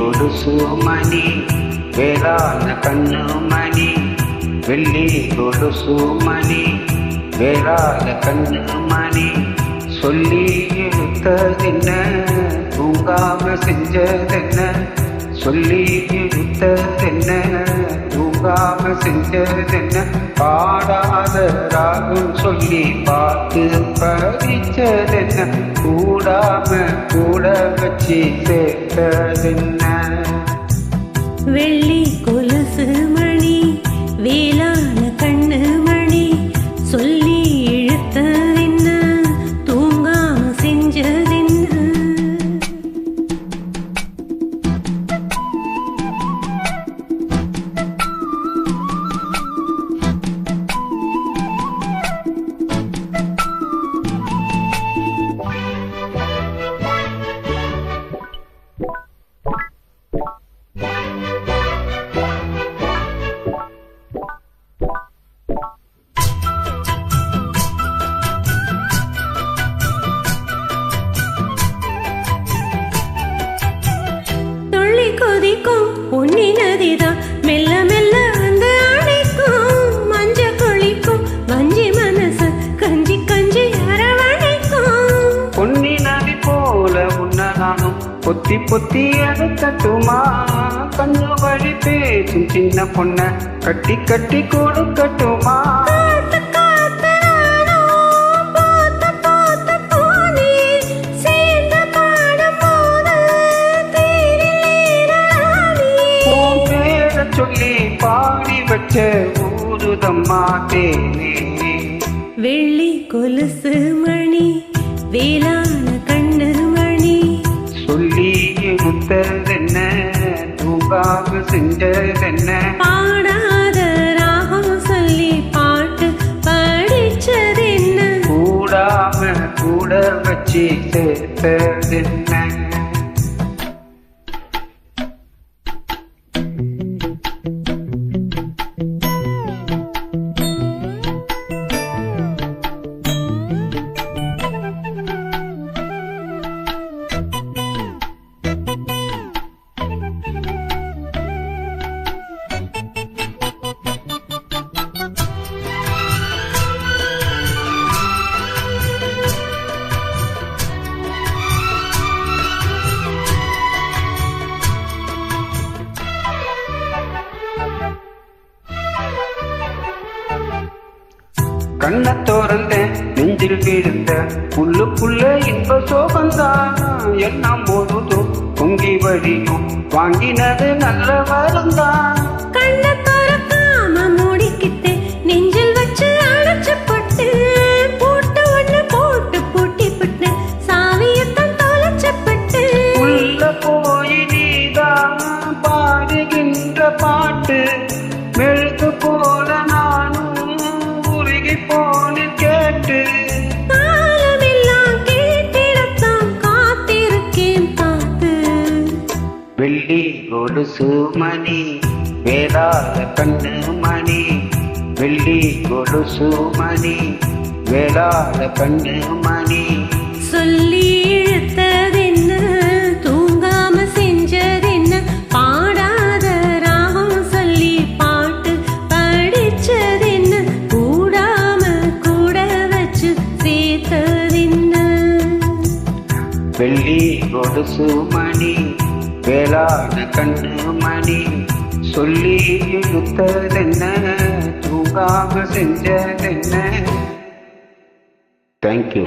கொலுசு மணி வேளாண் கண்ணு மணி வெள்ளி கொலுசு மணி வேளாண் கண்ணு மணி சொல்லி இழுத்ததென்ன தூங்காம செஞ்சதென்ன சொல்லி இழுத்ததென்ன தூங்காம செஞ்சதென்ன பாடாத ராகம் சொல்லி பார்த்து படிச்சதென்ன கூடாம கூட வச்சு சேர்த்ததென்ன வெள்ளி கொலுசு மணி வேளாண் கண்ணு மணி சொல்லி இழுத்ததென்ன தூங்காம செஞ்சதென்ன கொதிக்கும் பொன்னி நதிதான் மெல்ல மெல்ல வந்து அணைக்கும் மஞ்ச கொளிக்கும் வஞ்சி மனசு கஞ்சி கஞ்சி அரவணைக்கும் பொன்னி நதி போல உன்ன நானும் பொத்தி பொத்தி அடைக்கட்டுமா கண்ணு வழி பேசும் சின்ன பொண்ண கட்டி கட்டி கொடுக்கட்டுமா சொல்லி பாடி வச்ச ஊருதம்மா தேனே வெள்ளி கொலுசு மணி வேளாண் கண்ணு மணி சொல்லி எடுத்ததென்ன தூங்காம செஞ்சதென்ன பாடாத ராகம் சொல்லி பாட்டு படிச்சதென்ன கூடாம கூட வச்சு சேர்த்ததென்ன கண்ண தோறந்த நெஞ்சில் விழுந்த புல்லுக்குள்ள இன்ப சோகந்தான் எல்லாம் போதும் பொங்கி வழியும் வாங்கினது நல்ல வரந்தான் கண்ண தோறக்காம மூடிக்கிட்டு நெஞ்சில் வச்சு அழைச்சப்பட்டு போட்டு ஒண்ணு போட்டு பூட்டி விட்டு சாவியத்தான் தொலைச்சப்பட்டு உள்ள போய் நீதான் பாடுகின்ற பாட்டு மெழுகு போல நானும் உருகி போனு கேட்டு காலமெல்லாம் கேட்டிடத்தான் காத்திருக்கேன் பார்த்து வெள்ளி கொலுசு மணி வேளாண் கண்ணு மணி வெள்ளி கொலுசு மணி வேளாண் கண்ணு மணி சொல்லி இழுத்ததென்ன தூங்காம செஞ்சதென்ன பாடாத ராகம் சொல்லி பாட்டு படிச்சதென்ன கூடாம கூட வச்சு சேர்த்ததென்ன வெள்ளி கொலுசு மணி வேளாண் கண்ணு மணி சொல்லி இழுத்ததென்ன தூங்காம செஞ்சதென்ன. தேங்க்யூ.